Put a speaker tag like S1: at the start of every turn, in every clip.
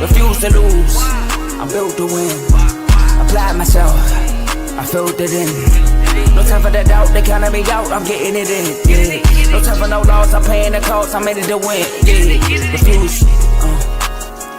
S1: refuse to lose. I'm built to win. Applied myself, I filled it in. No time for the doubt, they counted me out, I'm getting it in. Yeah. No time for no loss, I'm paying the cost, I'm in it to win. Yeah. Refuse.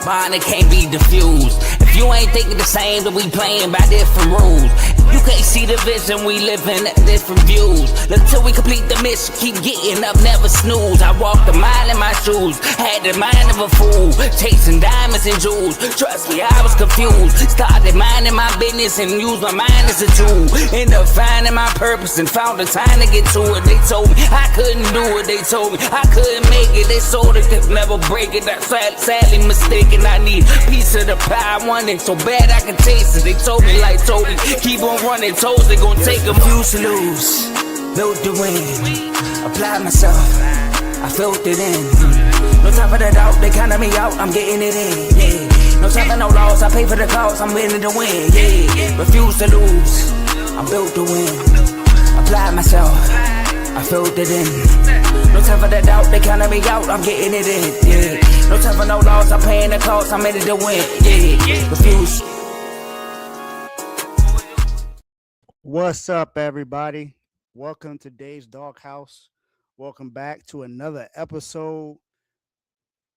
S1: Mine, it can't be diffused. If you ain't thinking the same, then we playing by different rules. You can't see the vision, we living at different views. Until we complete the mission, keep getting up, never snooze. I walked a mile in my shoes, had the mind of a fool, chasing diamonds and jewels. Trust me, I was confused. Started minding my business and used my mind as a tool. Ended up finding my purpose and found the time to get to it. They told me I couldn't do it, they told me I couldn't make it. They sold it, could never break it. That's sadly mistaken. I need a piece of the pie, I want it so bad I can taste it. They told me like Toby, keep on running toes, they gon' take them. Refuse to lose, built to win. Applied myself, I filled it in. No time for the doubt, they counted me out, I'm getting it in. Yeah. No time for no loss, I pay for the cost, I'm winning to win. Yeah. Refuse to lose, I'm built to win. Applied myself, I filled it in. No time for the doubt, they counted me out, I'm getting it in. Yeah. No time for no loss, I'm paying the cost, I'm in it to win. Yeah. Refuse.
S2: What's up, everybody? Welcome to Doghouse. Welcome back to another episode.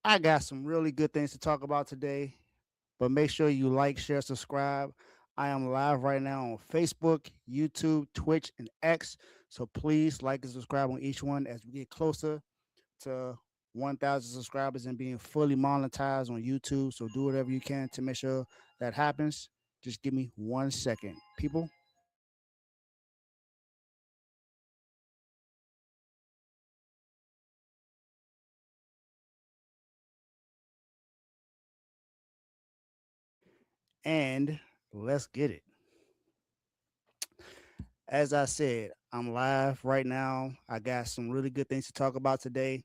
S2: I got some really good things to talk about today, but make sure you like, share, subscribe. I am live right now on Facebook, YouTube, Twitch, and X. So please like and subscribe on each one as we get closer to 1,000 subscribers and being fully monetized on YouTube. So do whatever you can to make sure that happens. Just give me 1 second, people. And let's get it. As I said, I'm live right now. I got some really good things to talk about today.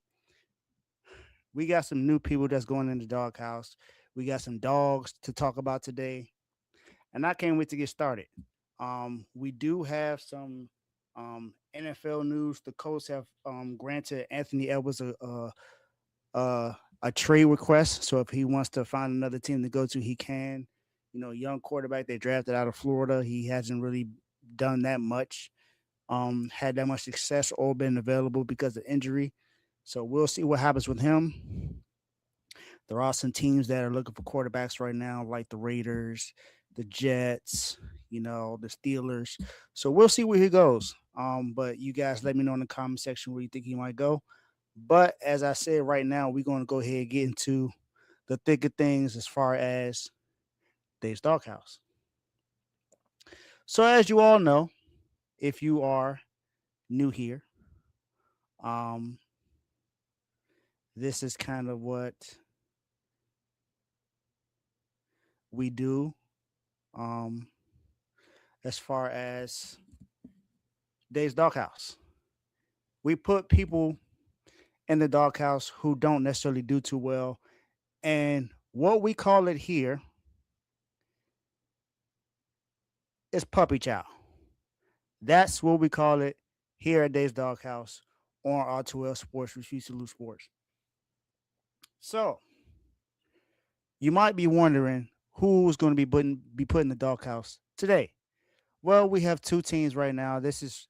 S2: We got some new people that's going in the doghouse. We got some dogs to talk about today. And I can't wait to get started. We do have some NFL news. The Colts have granted Anthony Edwards a trade request. So if he wants to find another team to go to, he can. Young quarterback they drafted out of Florida. He hasn't really done that much, had that much success or been available because of injury. So we'll see what happens with him. There are some teams that are looking for quarterbacks right now, like the Raiders, the Jets, the Steelers. So we'll see where he goes. But you guys let me know in the comment section where you think he might go. But as I said, right now, we're going to go ahead and get into the thick of things as far as Dave's Doghouse. So as you all know, if you are new here, this is kind of what we do as far as Dave's Doghouse. We put people in the doghouse who don't necessarily do too well. And what we call it here is puppy chow. That's what we call it here at Dave's Doghouse on R2L Sports, Refuse to Lose Sports. So, you might be wondering who's going to be put in the doghouse today. Well, we have two teams right now. This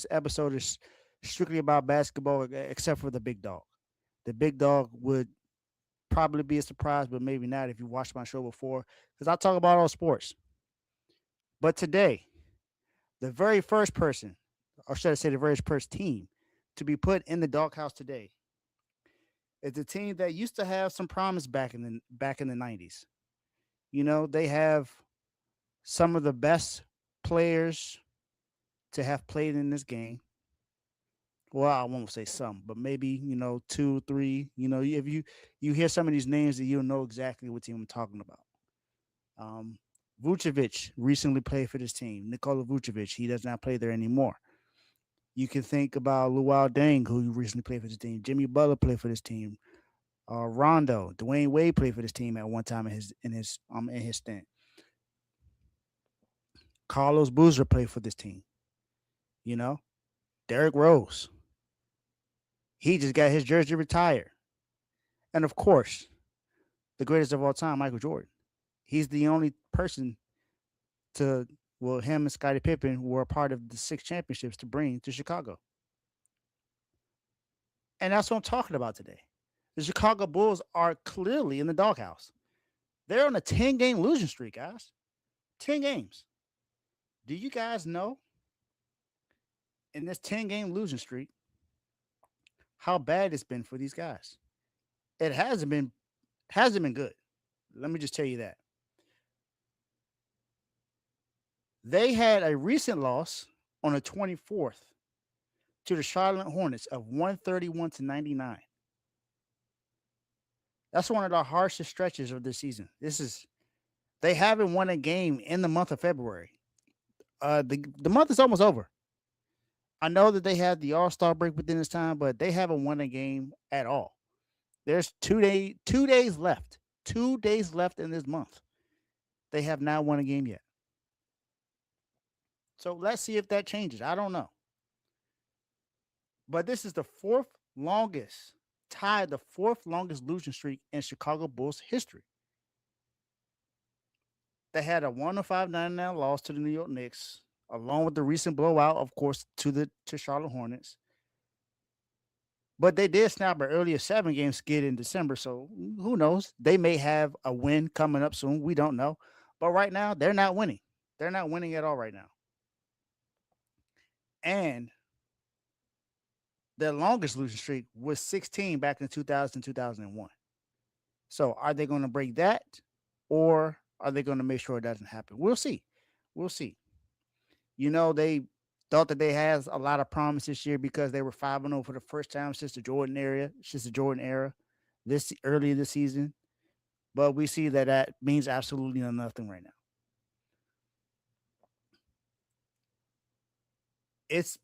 S2: episode is strictly about basketball, except for the big dog. The big dog would probably be a surprise, but maybe not if you watched my show before, because I talk about all sports. But today, the very first person, or should I say the very first team, to be put in the doghouse today is a team that used to have some promise back in the 90s. They have some of the best players to have played in this game. Well, I won't say some, but maybe, 2, 3. If you hear some of these names, that you'll know exactly what team I'm talking about. Vucevic recently played for this team. Nikola Vucevic, he does not play there anymore. You can think about Luol Deng, who recently played for this team. Jimmy Butler played for this team. Rondo, Dwayne Wade played for this team at one time in his stint. Carlos Boozer played for this team. Derrick Rose. He just got his jersey retired. And of course, the greatest of all time, Michael Jordan. He's the only person to, well, him and Scottie Pippen were a part of the six championships to bring to Chicago. And that's what I'm talking about today. The Chicago Bulls are clearly in the doghouse. They're on a 10-game losing streak, guys. 10 games. Do you guys know in this 10-game losing streak how bad it's been for these guys? It hasn't been good. Let me just tell you that. They had a recent loss on the 24th to the Charlotte Hornets of 131 to 99. That's one of the harshest stretches of this season. They haven't won a game in the month of February. The month is almost over. I know that they had the All-Star break within this time, but they haven't won a game at all. There's 2 days left. 2 days left in this month. They have not won a game yet. So let's see if that changes. I don't know. But this is the fourth longest losing streak in Chicago Bulls history. They had a 105-99 loss to the New York Knicks, along with the recent blowout, of course, to Charlotte Hornets. But they did snap an earlier 7-game skid in December, so who knows? They may have a win coming up soon. We don't know. But right now, they're not winning. They're not winning at all right now. And their longest losing streak was 16 back in 2000, 2001. So are they going to break that, or are they going to make sure it doesn't happen? We'll see. We'll see. They thought that they had a lot of promise this year because they were 5-0 for the first time since the Jordan era, this early this season. But we see that means absolutely nothing right now. It's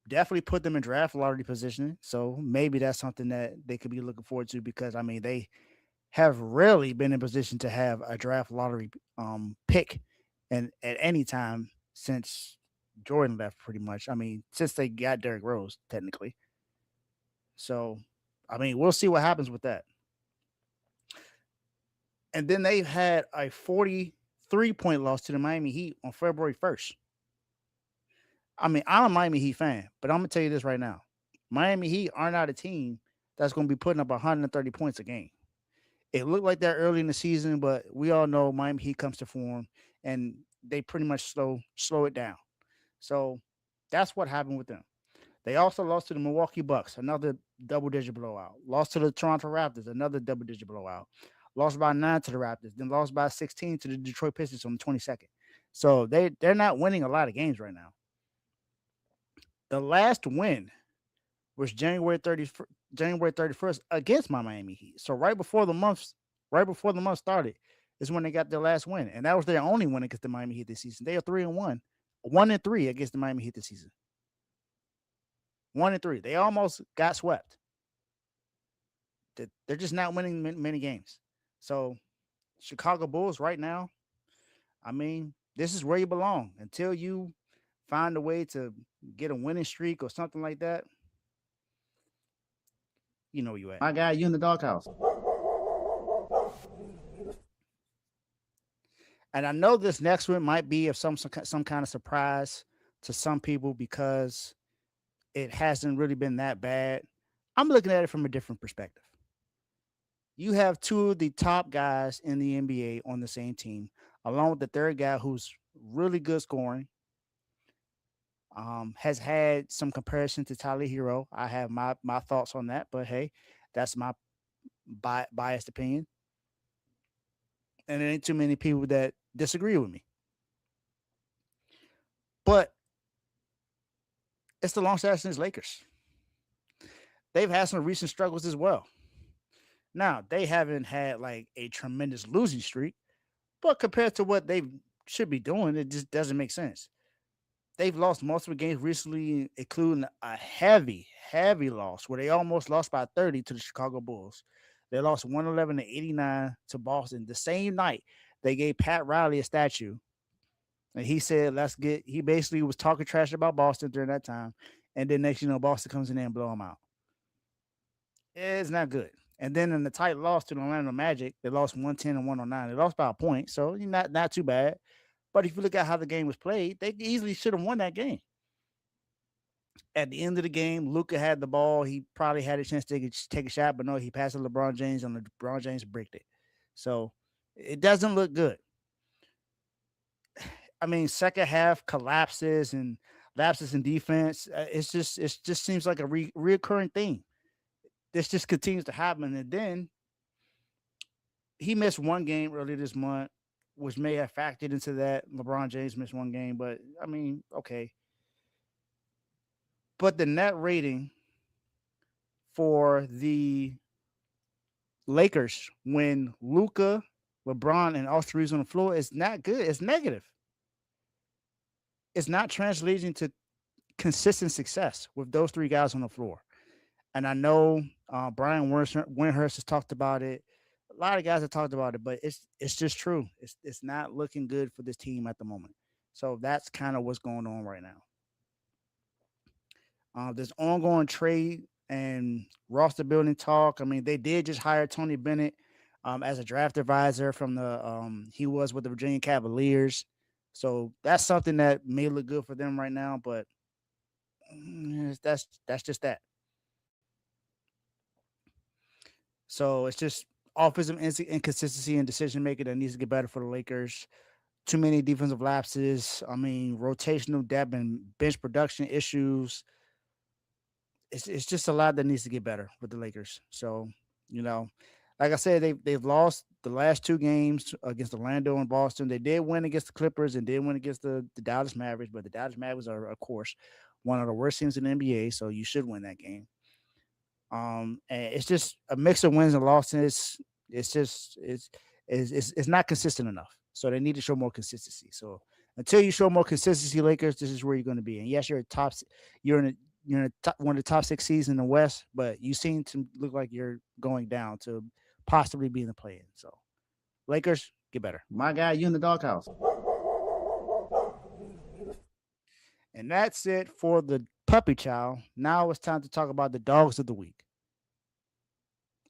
S2: definitely put them in draft lottery position. So maybe that's something that they could be looking forward to because they have rarely been in position to have a draft lottery pick and at any time since Jordan left pretty much. Since they got Derrick Rose, technically. So, we'll see what happens with that. And then they've had a 43-point loss to the Miami Heat on February 1st. I'm a Miami Heat fan, but I'm going to tell you this right now. Miami Heat are not a team that's going to be putting up 130 points a game. It looked like that early in the season, but we all know Miami Heat comes to form, and they pretty much slow it down. So that's what happened with them. They also lost to the Milwaukee Bucks, another double-digit blowout. Lost to the Toronto Raptors, another double-digit blowout. Lost by 9 to the Raptors, then lost by 16 to the Detroit Pistons on the 22nd. So they're not winning a lot of games right now. The last win was January 31st against my Miami Heat. So right before the month started is when they got their last win, and that was their only win against the Miami Heat this season. They are 3-1, 1-3 against the Miami Heat this season. 1-3. They almost got swept. They're just not winning many games. So Chicago Bulls right now, this is where you belong until you find a way to get a winning streak or something like that. You know where you at.
S3: My guy, you in the doghouse.
S2: And I know this next one might be of some kind of surprise to some people because it hasn't really been that bad. I'm looking at it from a different perspective. You have two of the top guys in the NBA on the same team, along with the third guy who's really good scoring. Has had some comparison to Tyler Hero. I have my thoughts on that, but hey, that's my biased opinion. And there ain't too many people that disagree with me. But it's the Los Angeles Lakers. They've had some recent struggles as well. Now, they haven't had like a tremendous losing streak, but compared to what they should be doing, it just doesn't make sense. They've lost multiple games recently, including a heavy loss where they almost lost by 30 to the Chicago Bulls. They lost 111 to 89 to Boston. The same night, they gave Pat Riley a statue. And he said, he basically was talking trash about Boston during that time. And then next, Boston comes in there and blow them out. It's not good. And then in the tight loss to the Orlando Magic, they lost 110 and 109. They lost by a point, so not too bad. But if you look at how the game was played, they easily should have won that game. At the end of the game, Luka had the ball. He probably had a chance to take a shot, but no, he passed to LeBron James, and LeBron James bricked it. So it doesn't look good. I mean, second half collapses and lapses in defense. It just seems like a reoccurring thing. This just continues to happen, and then he missed one game earlier this month, which may have factored into that. LeBron James missed one game, but I mean, okay. But the net rating for the Lakers when Luka, LeBron, and all three on the floor is not good. It's negative. It's not translating to consistent success with those three guys on the floor. And I know Brian Windhurst has talked about it. A lot of guys have talked about it, but it's just true. It's not looking good for this team at the moment. So that's kind of what's going on right now. There's ongoing trade and roster building talk. I mean, they did just hire Tony Bennett as a draft advisor from he was with the Virginia Cavaliers. So that's something that may look good for them right now, but that's just that. So it's just offensive inconsistency and decision making that needs to get better for the Lakers. Too many defensive lapses. I mean, rotational depth and bench production issues. It's just a lot that needs to get better with the Lakers. So, you know, like I said, they've lost the last two games against Orlando and Boston. They did win against the Clippers and did win against the Dallas Mavericks, but the Dallas Mavericks are, of course, one of the worst teams in the NBA, so you should win that game. And it's just a mix of wins and losses. It's just it's not consistent enough. So they need to show more consistency. So until you show more consistency, Lakers, this is where you're going to be. And yes, you're in a one of the top 6 seeds in the West, but you seem to look like you're going down to possibly be in the play-in. So Lakers, get better.
S3: My guy, you in the doghouse.
S2: And that's it for the puppy child. Now it's time to talk about the dogs of the week.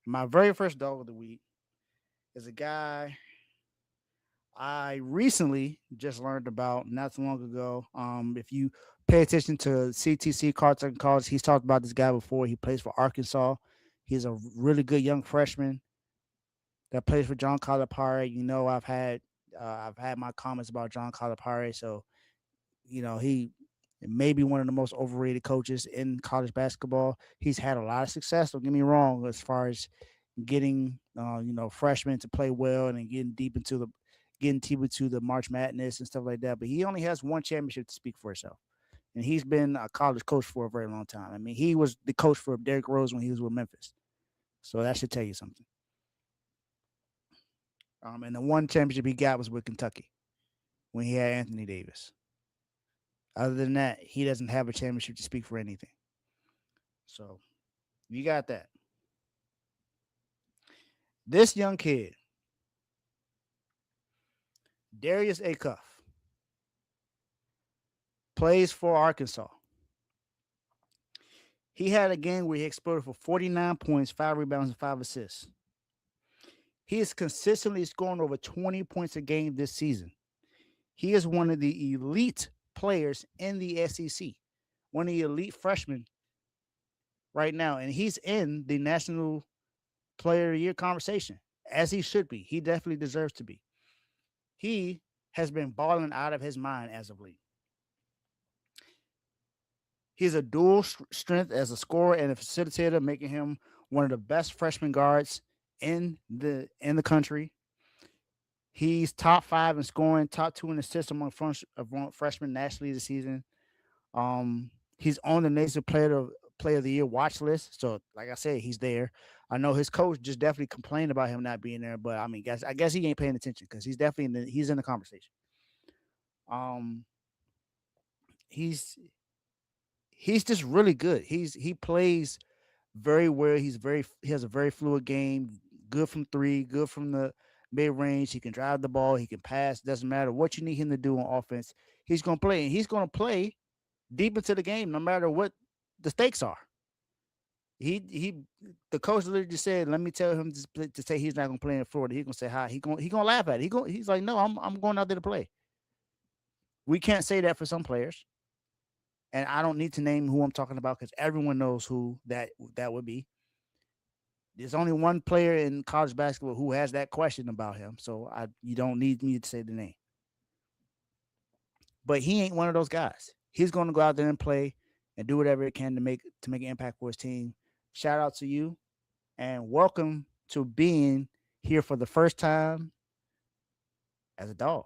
S2: My very first dog of the week is a guy I recently just learned about not too long ago. If you pay attention to CTC Cards and Calls, he's talked about this guy before. He plays for Arkansas. He's a really good young freshman that plays for John Calipari. You know, I've had my comments about John Calipari, so you know he may be one of the most overrated coaches in college basketball. He's had a lot of success. Don't get me wrong, as far as getting freshmen to play well and then getting deep into the March Madness and stuff like that. But he only has one championship to speak for himself. And he's been a college coach for a very long time. I mean, he was the coach for Derrick Rose when he was with Memphis. So that should tell you something. And the one championship he got was with Kentucky when he had Anthony Davis. Other than that, he doesn't have a championship to speak for anything. So you got that. This young kid, Darius Acuff, plays for Arkansas. He had a game where he exploded for 49 points, 5 rebounds, and 5 assists. He is consistently scoring over 20 points a game this season. He is one of the elite players in the SEC, one of the elite freshmen right now, and he's in the National Player of the Year conversation, as he should be. He definitely deserves to be. He has been balling out of his mind as of late. He's a dual strength as a scorer and a facilitator, making him one of the best freshman guards in the country. He's top 5 in scoring, top 2 in assists among freshmen nationally this season. He's on the National Player of the Year watch list. So, like I said, he's there. I know his coach just definitely complained about him not being there, but I mean, I guess he ain't paying attention because he's definitely he's in the conversation. He's just really good. He plays very well. He has a very fluid game. Good from 3, good from the mid range. He can drive the ball. He can pass. Doesn't matter what you need him to do on offense. He's going to play, and he's going to play deep into the game, no matter what the stakes are. He the coach literally just said, "Let me tell him to say he's not gonna play in Florida." He's gonna say hi. He gonna laugh at it. He's like, "No, I'm going out there to play." We can't say that for some players, and I don't need to name who I'm talking about because everyone knows who that would be. There's only one player in college basketball who has that question about him, so you don't need me to say the name. But he ain't one of those guys. He's going to go out there and play and do whatever it can to make an impact for his team. Shout out to you and welcome to being here for the first time as a dog.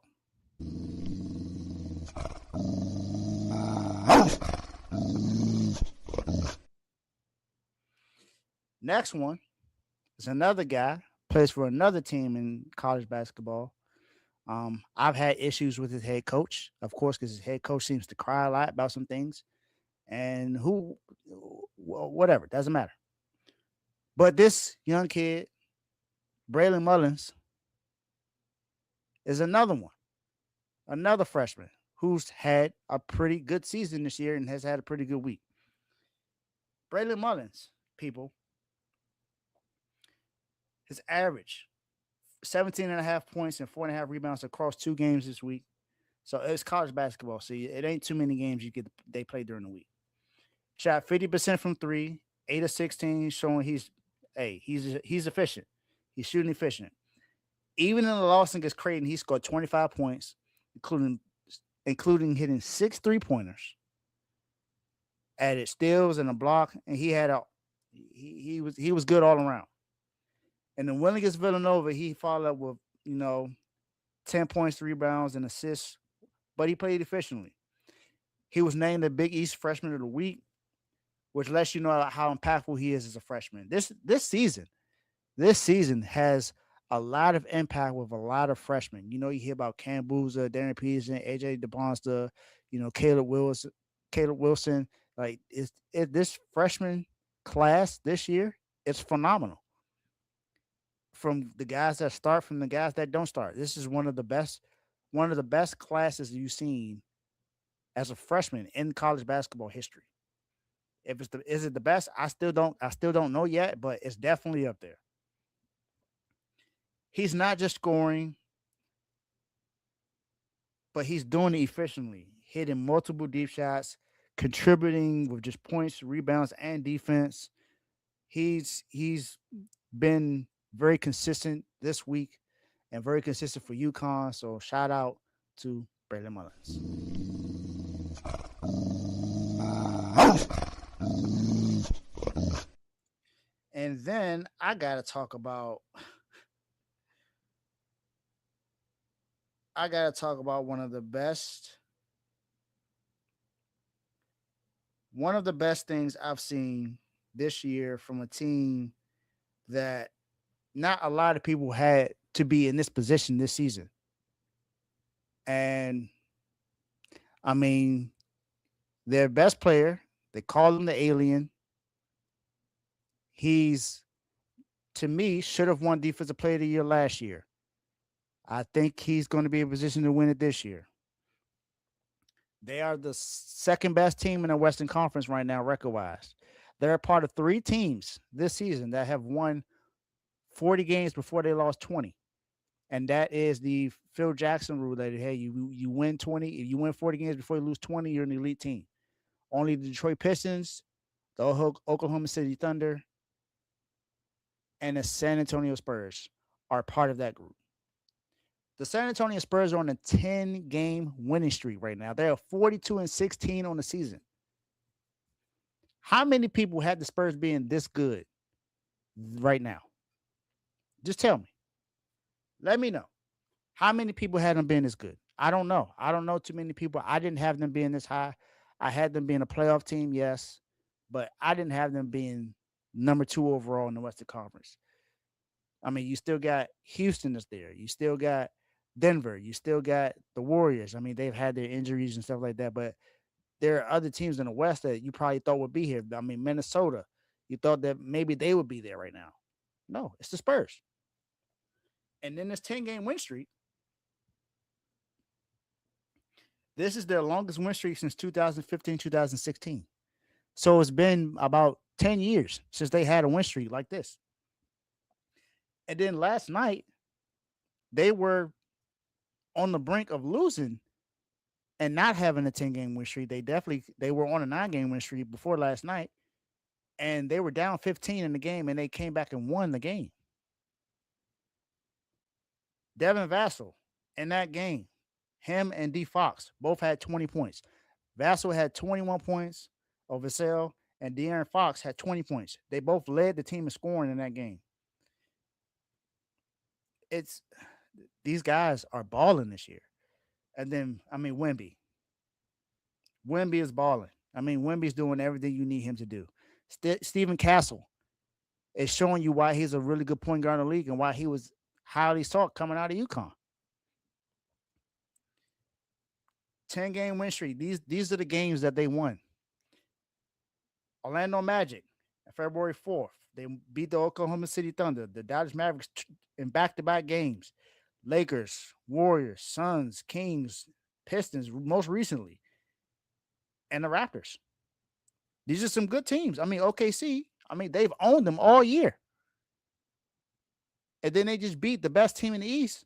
S2: Next one is another guy plays for another team in college basketball. I've had issues with his head coach, of course, because his head coach seems to cry a lot about some things, and whatever, doesn't matter. But this young kid, Braylon Mullins, is another one, another freshman who's had a pretty good season this year and has had a pretty good week. Braylon Mullins, people, his average 17 and a half points and 4.5 rebounds across 2 games this week. So it's college basketball. See, it ain't too many games they play during the week. Shot 50% from three, 8 of 16, showing he's efficient. He's shooting efficient. Even in the loss against Creighton, he scored 25 points, including hitting 6 3-pointers, added steals and a block, and he was good all around. And then win against Villanova, he followed up with 10 points, 3 rebounds, and assists, but he played efficiently. He was named the Big East Freshman of the Week, which lets you know how impactful he is as a freshman. This season has a lot of impact with a lot of freshmen. You hear about Cam Boozer, Darren Peterson, AJ DeBonsta, Caleb Wilson. Like this freshman class this year, it's phenomenal. From the guys that start, from the guys that don't start. This is one of the best classes you've seen as a freshman in college basketball history. Is it the best? I still don't know yet, but it's definitely up there. He's not just scoring, but he's doing it efficiently, hitting multiple deep shots, contributing with just points, rebounds, and defense. He's been very consistent this week and very consistent for UConn. So shout out to Braylon Mullins. And then I gotta talk about one of the best things I've seen this year from a team that not a lot of people had to be in this position this season. And I mean, their best player, they call him the alien. He's, to me, should have won Defensive Player of the Year last year. I think he's going to be in position to win it this year. They are the second best team in the Western Conference right now, record-wise. They're a part of 3 teams this season that have won 40 games before they lost 20. And that is the Phil Jackson rule that, hey, you win 20. If you win 40 games before you lose 20, you're an elite team. Only the Detroit Pistons, the Oklahoma City Thunder, and the San Antonio Spurs are part of that group. The San Antonio Spurs are on a 10-game winning streak right now. They are 42-16 on the season. How many people had the Spurs being this good right now? Just tell me. Let me know. How many people had them being this good? I don't know. I don't know too many people. I didn't have them being this high. I had them being a playoff team, yes, but I didn't have them being number 2 overall in the Western Conference. I mean, you still got Houston that's there. You still got Denver. You still got the Warriors. I mean, they've had their injuries and stuff like that, but there are other teams in the West that you probably thought would be here. I mean, Minnesota, you thought that maybe they would be there right now. No, it's the Spurs. And then this 10-game win streak, this is their longest win streak since 2015, 2016. So it's been about 10 years since they had a win streak like this. And then last night, they were on the brink of losing and not having a 10-game win streak. They were on a 9-game win streak before last night, and they were down 15 in the game, and they came back and won the game. Devin Vassell in that game, him and D Fox both had 20 points. Vassell had 21 points over Vassell, and De'Aaron Fox had 20 points. They both led the team in scoring in that game. These guys are balling this year. And then, Wemby. Wemby is balling. Wemby's doing everything you need him to do. Stephen Castle is showing you why he's a really good point guard in the league and why he was highly sought coming out of UConn. 10-game win streak. These are the games that they won. Orlando Magic, February 4th. They beat the Oklahoma City Thunder. The Dallas Mavericks in back-to-back games. Lakers, Warriors, Suns, Kings, Pistons, most recently. And the Raptors. These are some good teams. OKC, they've owned them all year. And then they just beat the best team in the East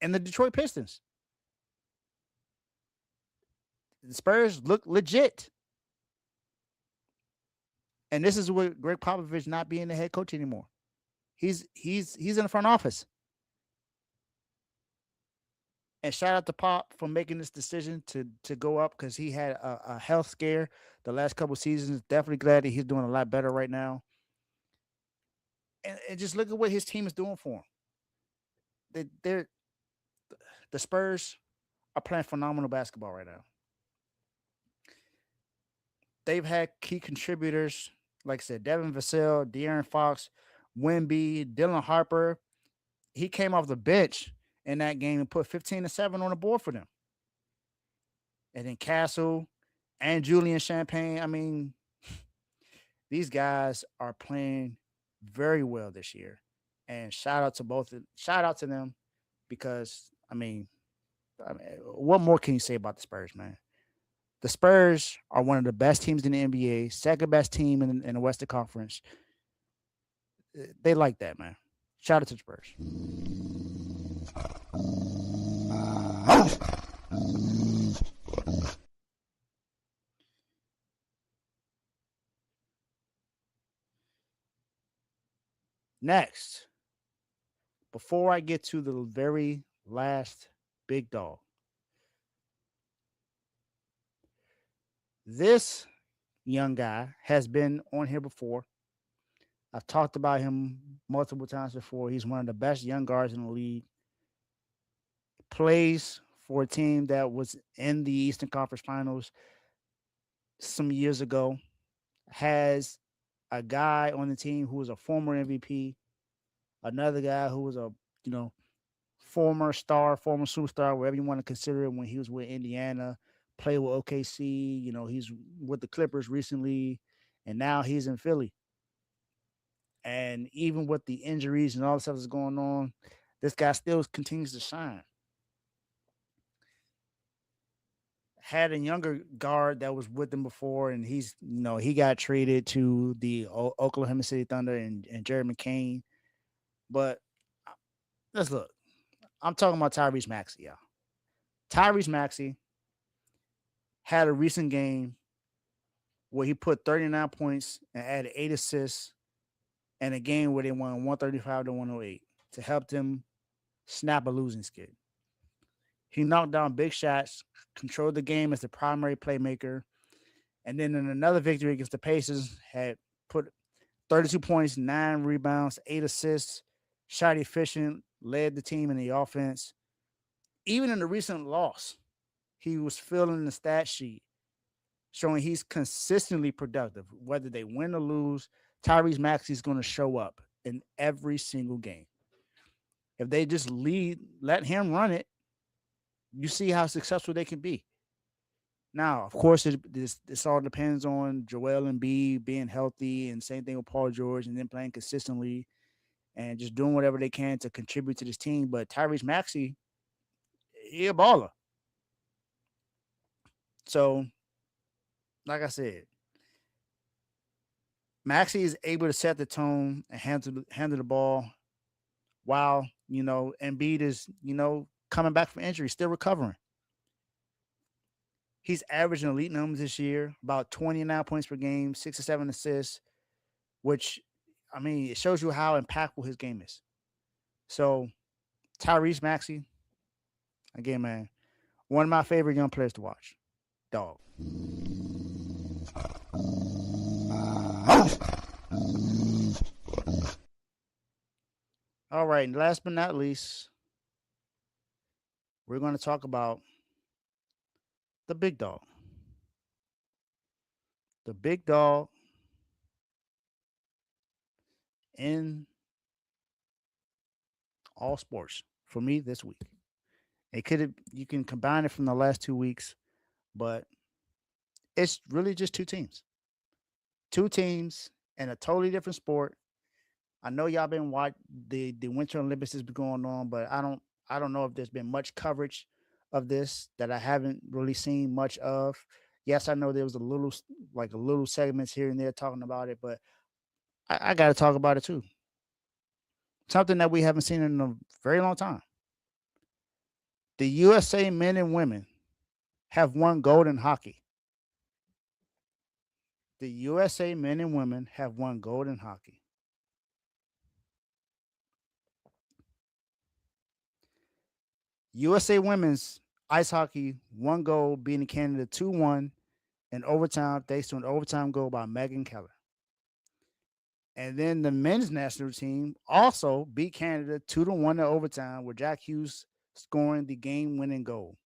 S2: and the Detroit Pistons. The Spurs look legit. And this is what Greg Popovich not being the head coach anymore. He's in the front office. And shout out to Pop for making this decision to go up because he had a health scare the last couple of seasons. Definitely glad that he's doing a lot better right now. And just look at what his team is doing for him. The Spurs are playing phenomenal basketball right now. They've had key contributors, like I said, Devin Vassell, De'Aaron Fox, Wemby, Dylan Harper. He came off the bench in that game and put 15-7 on the board for them. And then Castle and Julian Champagne. These guys are playing very well this year. And shout out to them because, what more can you say about the Spurs, man? The Spurs are one of the best teams in the NBA, second best team in the Western Conference. They like that, man. Shout out to the Spurs. Next, before I get to the very last big dog, this young guy has been on here before. I've talked about him multiple times before. He's one of the best young guards in the league. Plays for a team that was in the Eastern Conference Finals some years ago. Has a guy on the team who was a former MVP. Another guy who was a, former star, former superstar, whatever you want to consider it, when he was with Indiana. Played with OKC. He's with the Clippers recently. And now he's in Philly. And even with the injuries and all the stuff that's going on, this guy still continues to shine. Had a younger guard that was with him before, and he got traded to the Oklahoma City Thunder and Jared McCain. But let's look. I'm talking about Tyrese Maxey, y'all. Tyrese Maxey had a recent game where he put 39 points and added 8 assists in a game where they won 135-108 to help them snap a losing skid. He knocked down big shots, controlled the game as the primary playmaker, and then in another victory against the Pacers, had put 32 points, 9 rebounds, 8 assists, shot efficient, led the team in the offense. Even in the recent loss, he was filling the stat sheet, showing he's consistently productive. Whether they win or lose, Tyrese Maxey is going to show up in every single game. If they just let him run it, you see how successful they can be. Now, of course, this all depends on Joel Embiid being healthy, and same thing with Paul George, and then playing consistently and just doing whatever they can to contribute to this team. But Tyrese Maxey, he a baller. So, like I said, Maxey is able to set the tone and handle the ball while, Embiid is, coming back from injury, still recovering. He's averaging elite numbers this year, about 29 points per game, 6 or 7 assists, which, it shows you how impactful his game is. So, Tyrese Maxey, again, man, one of my favorite young players to watch. Dawg. All right, and last but not least, we're going to talk about the big dog. The big dog in all sports for me this week. You can combine it from the last 2 weeks, but it's really just two teams. Two teams in a totally different sport. I know y'all been watching the Winter Olympics has been going on, but I don't know if there's been much coverage of this that I haven't really seen much of. Yes, I know there was a little segments here and there talking about it, but I got to talk about it too. Something that we haven't seen in a very long time. The USA men and women have won gold in hockey. The USA men and women have won gold in hockey. USA women's ice hockey won gold, beating Canada 2-1 in overtime thanks to an overtime goal by Megan Keller. And then the men's national team also beat Canada 2-1 in overtime with Jack Hughes scoring the game-winning goal.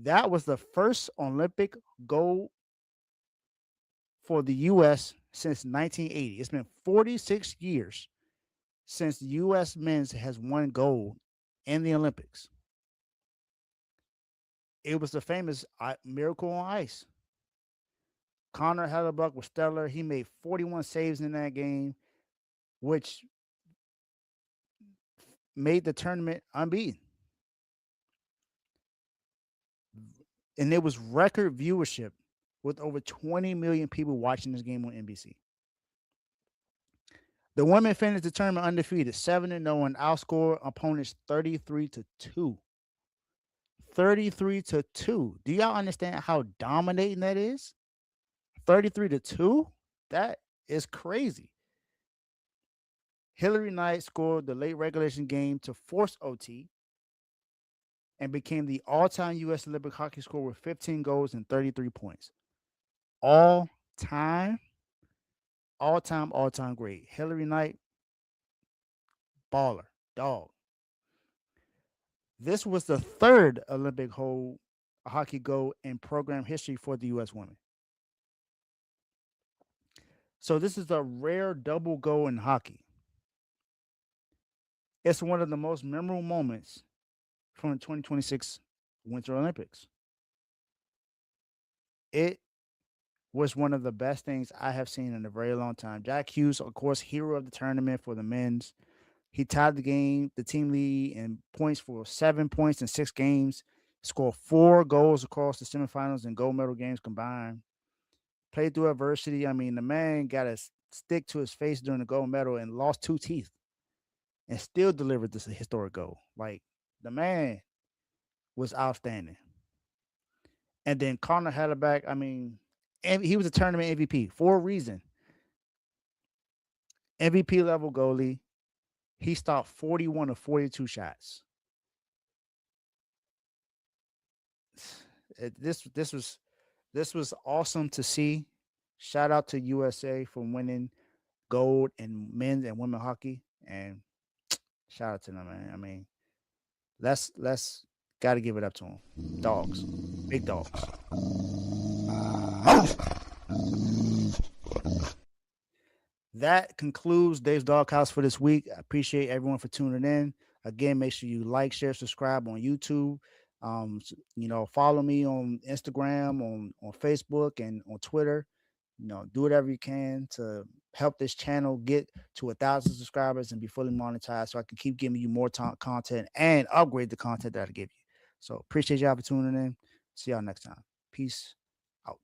S2: That was the first Olympic gold for the U.S. since 1980. It's been 46 years since the U.S. men's has won gold in the Olympics. It was the famous Miracle on Ice. Connor Hellebuck was stellar. He made 41 saves in that game, which made the tournament unbeaten. And it was record viewership with over 20 million people watching this game on NBC. The women finished the tournament undefeated, 7-0, and outscored opponents 33-2. 33-2. Do y'all understand how dominating that is? 33-2? That is crazy. Hillary Knight scored the late regulation game to force OT and became the all-time U.S. Olympic hockey scorer with 15 goals and 33 points. All-time great. Hillary Knight, baller, dog. This was the third Olympic hockey goal in program history for the U.S. women. So this is a rare double goal in hockey. It's one of the most memorable moments from the 2026 Winter Olympics. It was one of the best things I have seen in a very long time. Jack Hughes, of course, hero of the tournament for the men's. He tied the team lead in points for 7 points in 6 games, scored 4 goals across the semifinals and gold medal games combined. Played through adversity. The man got a stick to his face during the gold medal and lost 2 teeth and still delivered this historic goal. Like, the man was outstanding. And then Connor Hellebuck, he was a tournament MVP for a reason. MVP level goalie. He stopped 41 of 42 shots. This was awesome to see. Shout out to USA for winning gold in men's and women's hockey, and shout out to them, man. Let's got to give it up to them. Dogs, big dogs. That concludes Dave's Doghouse for this week. I appreciate everyone for tuning in. Again, make sure you like, share, subscribe on YouTube. Follow me on Instagram, on Facebook, and on Twitter. Do whatever you can to help this channel get to 1,000 subscribers and be fully monetized, so I can keep giving you more content and upgrade the content that I give you. So appreciate y'all for tuning in. See y'all next time. Peace out.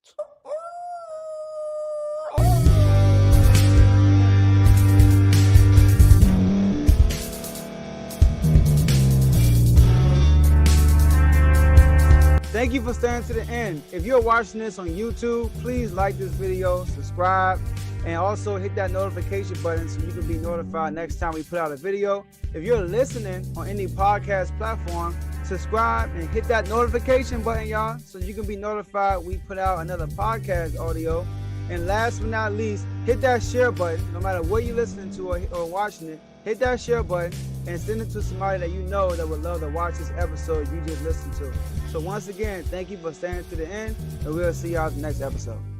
S2: Thank you for staying to the end. If you're watching this on YouTube, please like this video, subscribe, and also hit that notification button so you can be notified next time we put out a video. If you're listening on any podcast platform, subscribe and hit that notification button, y'all, so you can be notified we put out another podcast audio. And last but not least, hit that share button. No matter what you're listening to or watching it, hit that share button and send it to somebody that you know that would love to watch this episode you just listened to. So once again, thank you for staying to the end, and we'll see y'all in the next episode.